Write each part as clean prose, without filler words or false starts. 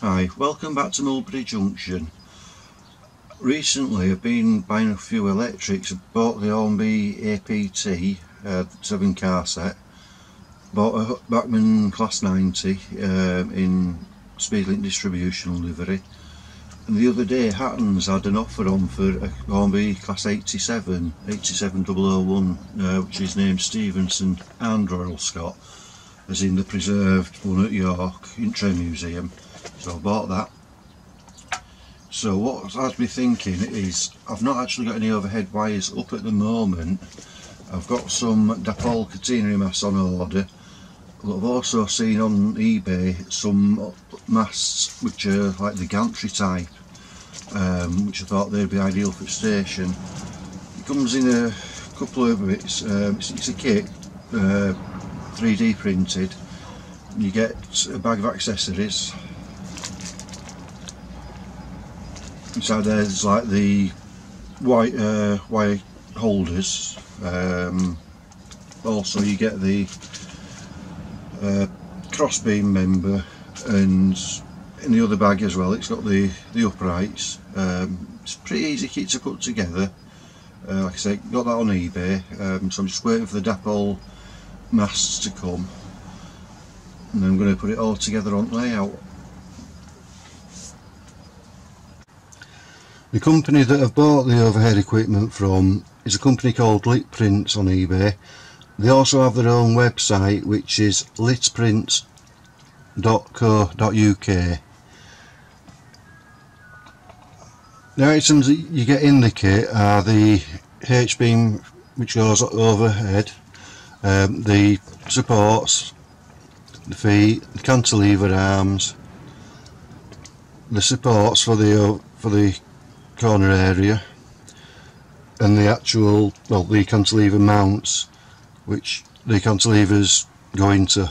Hi, welcome back to Mulberry Junction. Recently I've been buying a few electrics. I bought the OLE APT 7 car set, bought a Bachmann Class 90 in Speedlink distribution livery, and the other day Hatton's had an offer on for a OLE Class 87001, which is named Stevenson and Royal Scott, as in the preserved one at York in Trem Museum. So I bought that. So what has me thinking is, I've not actually got any overhead wires up at the moment. I've got some dipole catenary masts on order, but I've also seen on eBay some masts which are like the gantry type, which I thought they'd be ideal for station. It comes in a couple of bits. It's a kit, 3D printed. You get a bag of accessories. Inside there's like the white wire holders. Also you get the crossbeam member, and in the other bag as well it's got the uprights. It's a pretty easy kit to put together. Like I say, got that on eBay, so I'm just waiting for the dipole masts to come, and then I'm going to put it all together on layout. The company that I've bought the overhead equipment from is a company called Litprints on eBay. They also have their own website, which is litprints.co.uk. The items that you get in the kit are the H-beam which goes overhead, the supports, the feet, the cantilever arms, the supports for the corner area, and the actual, well, the cantilever mounts which the cantilevers go into.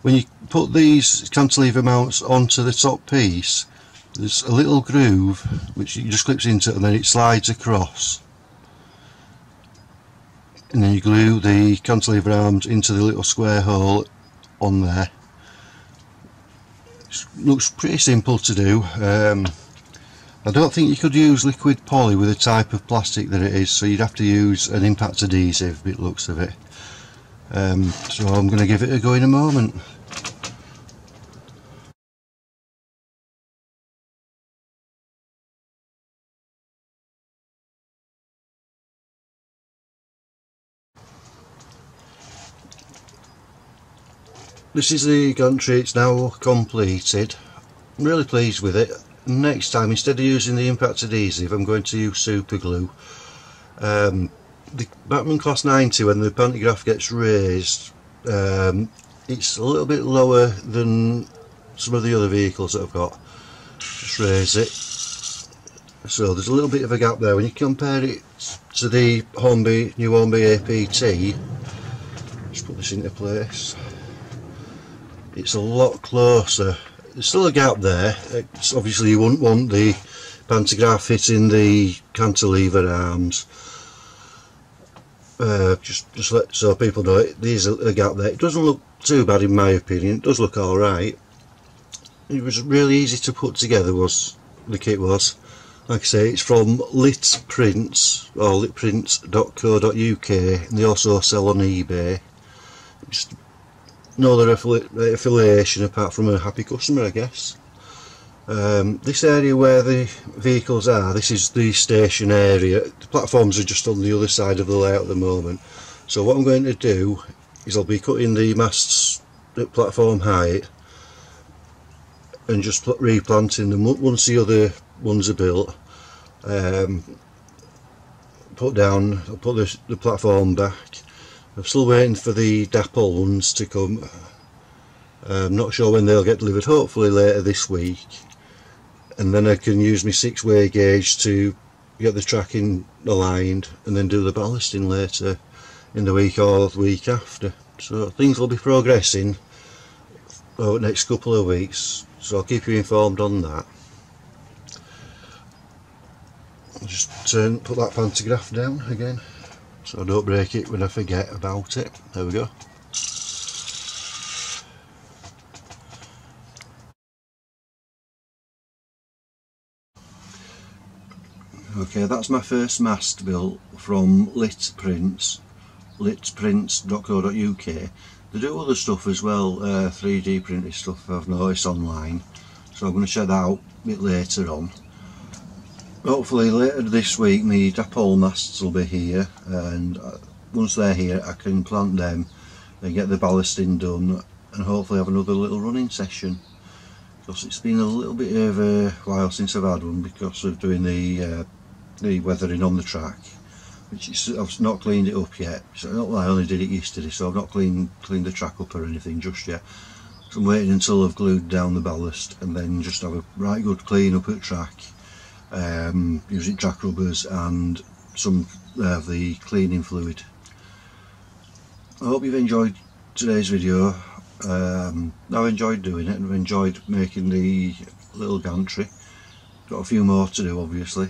When you put these cantilever mounts onto the top piece, there's a little groove which you just clips into, and then it slides across, and then you glue the cantilever arms into the little square hole on there. It looks pretty simple to do. I don't think you could use liquid poly with the type of plastic that it is, so you'd have to use an impact adhesive, by the looks of it. So I'm going to give it a go in a moment. This is the gantry, it's now completed. I'm really pleased with it. Next time, instead of using the impact adhesive, I'm going to use super glue. The Bachmann Class 90, when the pantograph gets raised, it's a little bit lower than some of the other vehicles that I've got. Just raise it. So there's a little bit of a gap there. When you compare it to the new OLE APT, just put this into place, it's a lot closer. There's still a gap there. Obviously you wouldn't want the pantograph hitting the cantilever arms. Just so people know it, there's a gap there. It doesn't look too bad in my opinion. It does look alright. It was really easy to put together, the kit was. Like I say, it's from Litprints, or litprints.co.uk, and they also sell on eBay. Just no other affiliation apart from a happy customer, I guess. This area where the vehicles are, this is the station area. The platforms are just on the other side of the layout at the moment. So what I'm going to do is I'll be cutting the masts at platform height and just replanting them once the other ones are built. I'll put the platform back. I'm still waiting for the dipole ones to come. I'm not sure when they'll get delivered, hopefully later this week, and then I can use my 6-way gauge to get the tracking aligned and then do the ballasting later in the week or the week after. So things will be progressing over the next couple of weeks, so I'll keep you informed on that. I'll just put that pantograph down again so I don't break it when I forget about it. There we go. Okay, that's my first mast built from Lit Prints, litprints.co.uk. They do other stuff as well, 3D printed stuff I've noticed online, so I'm going to check that out a bit later on. Hopefully later this week my dapole masts will be here, and once they're here I can plant them and get the ballasting done, and hopefully have another little running session, because it's been a little bit of a while since I've had one because of doing the weathering on the track, which is, I've not cleaned it up yet. So I only did it yesterday, so I've not cleaned the track up or anything just yet. So I'm waiting until I've glued down the ballast and then just have a right good clean up at track, using track rubbers and some of the cleaning fluid. I hope you've enjoyed today's video. I've enjoyed doing it, and I've enjoyed making the little gantry. Got a few more to do, obviously.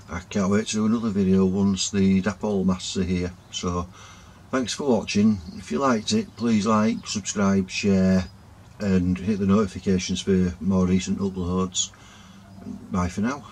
I can't wait to do another video once the dapole masts are here. So thanks for watching. If you liked it, please like, subscribe, share and hit the notifications for more recent uploads. Bye for now.